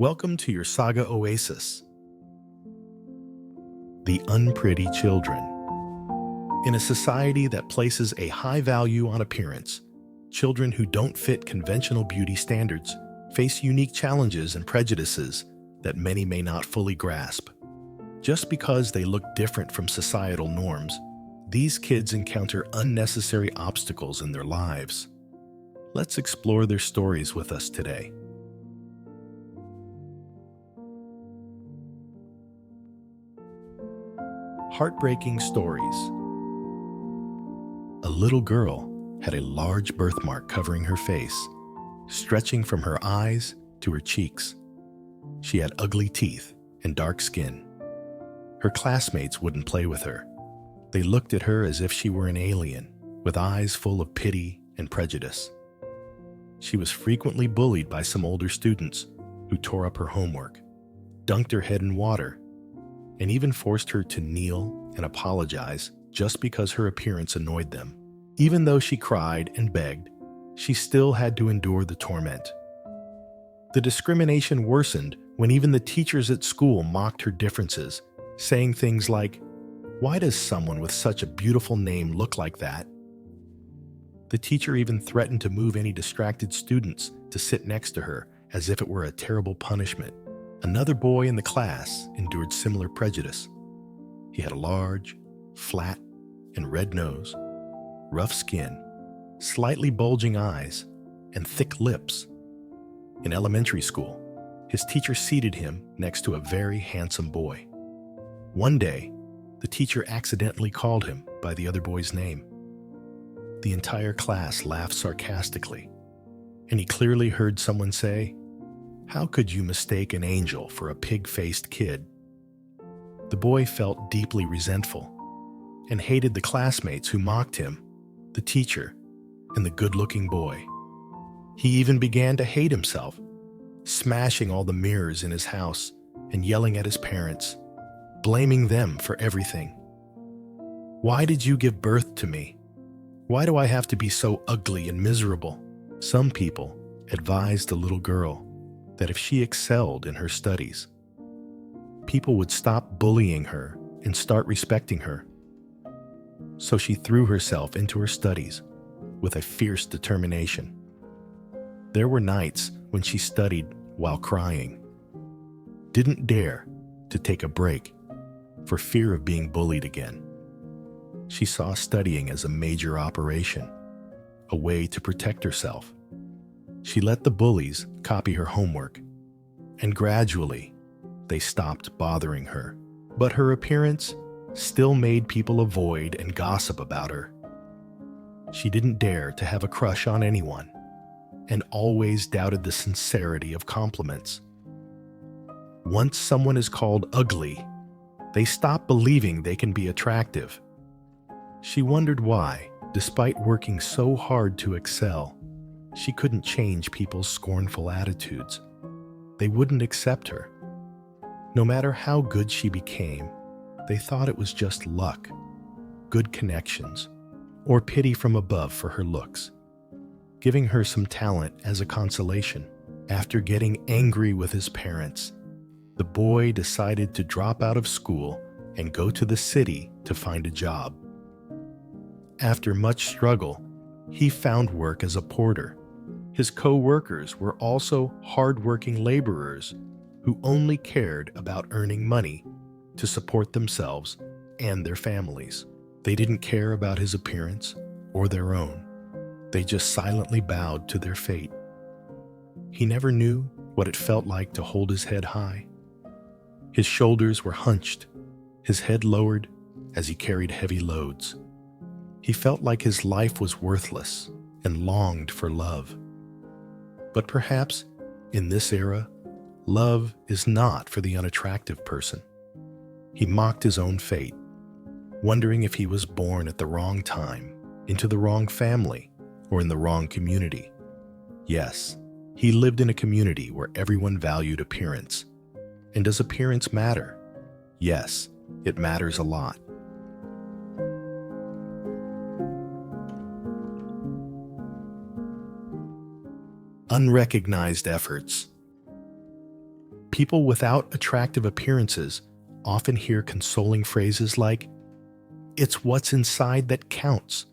Welcome to your Saga Oasis, the unpretty children. In a society that places a high value on appearance, children who don't fit conventional beauty standards face unique challenges and prejudices that many may not fully grasp. Just because they look different from societal norms, these kids encounter unnecessary obstacles in their lives. Let's explore their stories with us today. Heartbreaking stories. A little girl had a large birthmark covering her face, stretching from her eyes to her cheeks. She had ugly teeth and dark skin. Her classmates wouldn't play with her. They looked at her as if she were an alien, with eyes full of pity and prejudice. She was frequently bullied by some older students who tore up her homework, dunked her head in water, and even forced her to kneel and apologize just because her appearance annoyed them. Even though she cried and begged, she still had to endure the torment. The discrimination worsened when even the teachers at school mocked her differences, saying things like, "Why does someone with such a beautiful name look like that?" The teacher even threatened to move any distracted students to sit next to her as if it were a terrible punishment. Another boy in the class endured similar prejudice. He had a large, flat, and red nose, rough skin, slightly bulging eyes, and thick lips. In elementary school, his teacher seated him next to a very handsome boy. One day, the teacher accidentally called him by the other boy's name. The entire class laughed sarcastically, and he clearly heard someone say, "How could you mistake an angel for a pig-faced kid?" The boy felt deeply resentful and hated the classmates who mocked him, the teacher, and the good-looking boy. He even began to hate himself, smashing all the mirrors in his house and yelling at his parents, blaming them for everything. "Why did you give birth to me? Why do I have to be so ugly and miserable?" Some people advised the little girl that if she excelled in her studies, people would stop bullying her and start respecting her. So she threw herself into her studies with a fierce determination. There were nights when she studied while crying, didn't dare to take a break for fear of being bullied again. She saw studying as a major operation, a way to protect herself. She let the bullies copy her homework, and gradually, they stopped bothering her. But her appearance still made people avoid and gossip about her. She didn't dare to have a crush on anyone, and always doubted the sincerity of compliments. Once someone is called ugly, they stop believing they can be attractive. She wondered why, despite working so hard to excel, she couldn't change people's scornful attitudes. They wouldn't accept her. No matter how good she became, they thought it was just luck, good connections, or pity from above for her looks, giving her some talent as a consolation. After getting angry with his parents, the boy decided to drop out of school and go to the city to find a job. After much struggle, he found work as a porter. His co-workers were also hard-working laborers who only cared about earning money to support themselves and their families. They didn't care about his appearance or their own. They just silently bowed to their fate. He never knew what it felt like to hold his head high. His shoulders were hunched, his head lowered as he carried heavy loads. He felt like his life was worthless and longed for love. But perhaps, in this era, love is not for the unattractive person. He mocked his own fate, wondering if he was born at the wrong time, into the wrong family, or in the wrong community. Yes, he lived in a community where everyone valued appearance. And does appearance matter? Yes, it matters a lot. Unrecognized efforts. People without attractive appearances often hear consoling phrases like, "It's what's inside that counts,"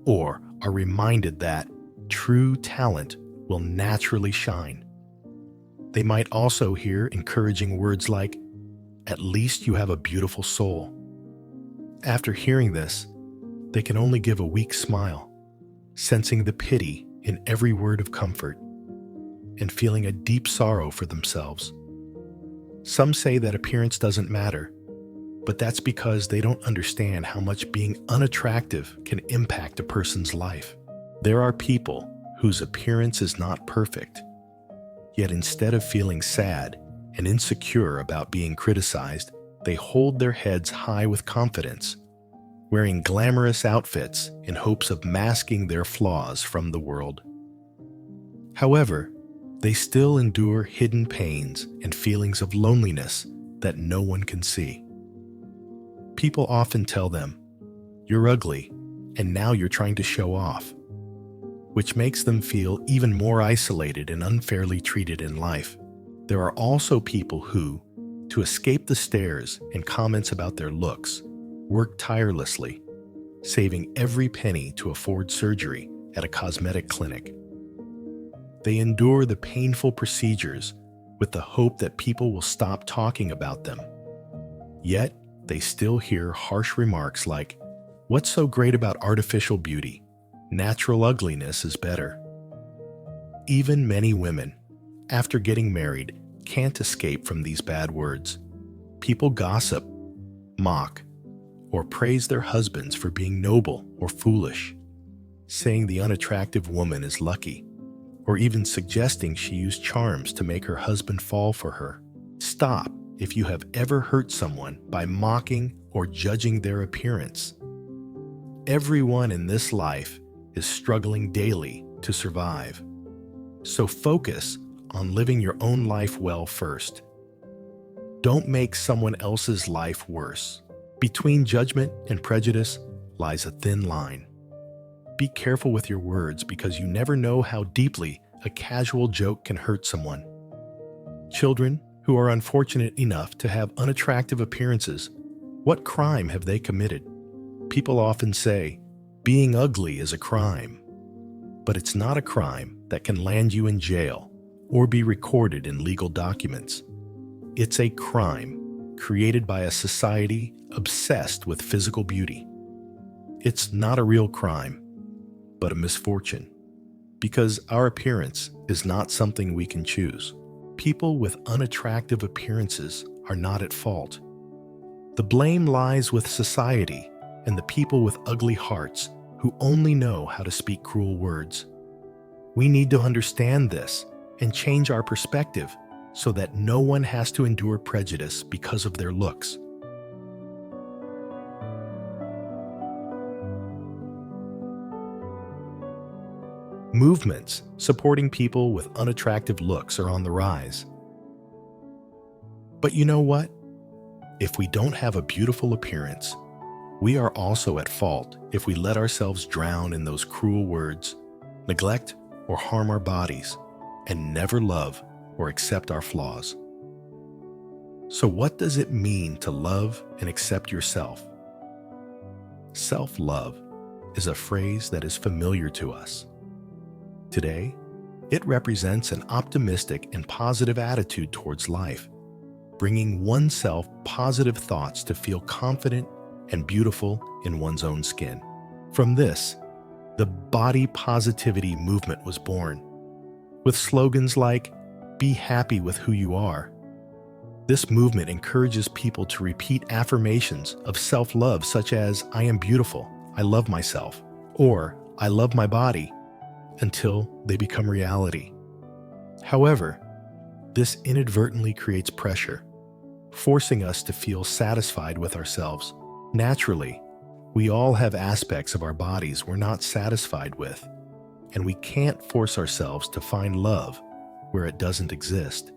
or are reminded that true talent will naturally shine. They might also hear encouraging words like, "At least you have a beautiful soul." After hearing this, they can only give a weak smile, sensing the pity in every word of comfort, and feeling a deep sorrow for themselves. Some say that appearance doesn't matter, but that's because they don't understand how much being unattractive can impact a person's life. There are people whose appearance is not perfect, yet instead of feeling sad and insecure about being criticized, they hold their heads high with confidence, wearing glamorous outfits in hopes of masking their flaws from the world. However, they still endure hidden pains and feelings of loneliness that no one can see. People often tell them, "You're ugly, and now you're trying to show off," which makes them feel even more isolated and unfairly treated in life. There are also people who, to escape the stares and comments about their looks, work tirelessly, saving every penny to afford surgery at a cosmetic clinic. They endure the painful procedures with the hope that people will stop talking about them. Yet, they still hear harsh remarks like, "What's so great about artificial beauty? Natural ugliness is better." Even many women, after getting married, can't escape from these bad words. People gossip, mock, or praise their husbands for being noble or foolish, saying the unattractive woman is lucky, or even suggesting she used charms to make her husband fall for her. Stop if you have ever hurt someone by mocking or judging their appearance. Everyone in this life is struggling daily to survive. So focus on living your own life well first. Don't make someone else's life worse. Between judgment and prejudice lies a thin line. Be careful with your words because you never know how deeply a casual joke can hurt someone. Children who are unfortunate enough to have unattractive appearances, what crime have they committed? People often say, being ugly is a crime. But it's not a crime that can land you in jail or be recorded in legal documents. It's a crime created by a society obsessed with physical beauty. It's not a real crime, but a misfortune, because our appearance is not something we can choose. People with unattractive appearances are not at fault. The blame lies with society and the people with ugly hearts who only know how to speak cruel words. We need to understand this and change our perspective so that no one has to endure prejudice because of their looks. Movements supporting people with unattractive looks are on the rise. But you know what? If we don't have a beautiful appearance, we are also at fault if we let ourselves drown in those cruel words, neglect or harm our bodies, and never love or accept our flaws. So what does it mean to love and accept yourself? Self-love is a phrase that is familiar to us. Today, it represents an optimistic and positive attitude towards life, bringing oneself positive thoughts to feel confident and beautiful in one's own skin. From this, the body positivity movement was born, with slogans like, "Be happy with who you are." This movement encourages people to repeat affirmations of self-love such as, "I am beautiful, I love myself," or "I love my body," until they become reality. However, this inadvertently creates pressure, forcing us to feel satisfied with ourselves. Naturally, we all have aspects of our bodies we're not satisfied with, and we can't force ourselves to find love where it doesn't exist.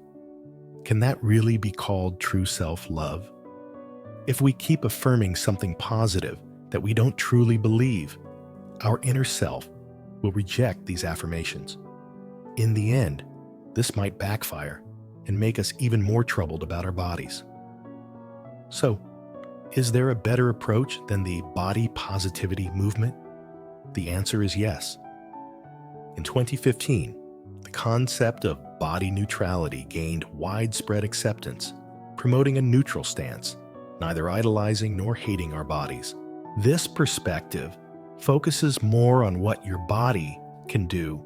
Can that really be called true self-love? If we keep affirming something positive that we don't truly believe, our inner self will reject these affirmations. In the end, this might backfire, and make us even more troubled about our bodies. So, is there a better approach than the body positivity movement? The answer is yes. In 2015, the concept of body neutrality gained widespread acceptance, promoting a neutral stance, neither idolizing nor hating our bodies. This perspective focuses more on what your body can do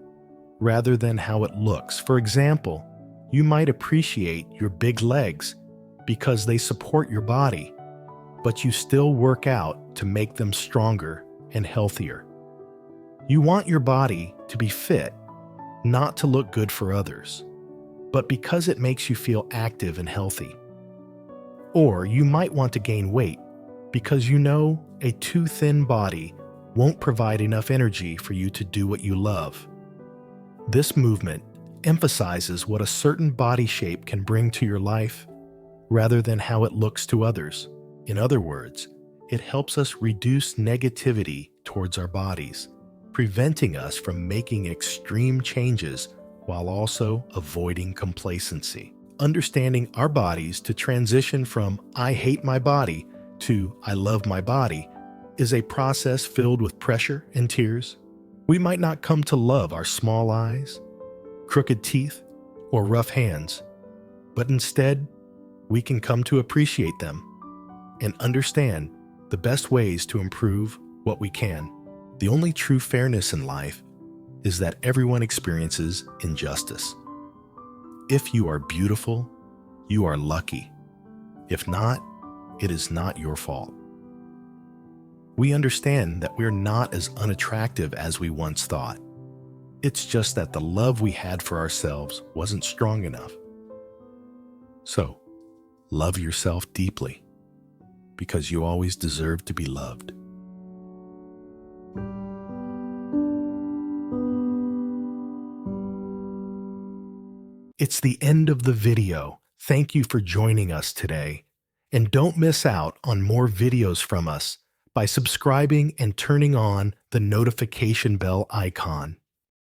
rather than how it looks. For example, you might appreciate your big legs because they support your body, but you still work out to make them stronger and healthier. You want your body to be fit, not to look good for others, but because it makes you feel active and healthy. Or you might want to gain weight because you know a too thin body won't provide enough energy for you to do what you love. This movement emphasizes what a certain body shape can bring to your life rather than how it looks to others. In other words, it helps us reduce negativity towards our bodies, preventing us from making extreme changes while also avoiding complacency. Understanding our bodies to transition from "I hate my body" to "I love my body" is a process filled with pressure and tears. We might not come to love our small eyes, crooked teeth, or rough hands, but instead, we can come to appreciate them and understand the best ways to improve what we can. The only true fairness in life is that everyone experiences injustice. If you are beautiful, you are lucky. If not, it is not your fault. We understand that we're not as unattractive as we once thought. It's just that the love we had for ourselves wasn't strong enough. So, love yourself deeply, because you always deserve to be loved. It's the end of the video. Thank you for joining us today. And don't miss out on more videos from us by subscribing and turning on the notification bell icon.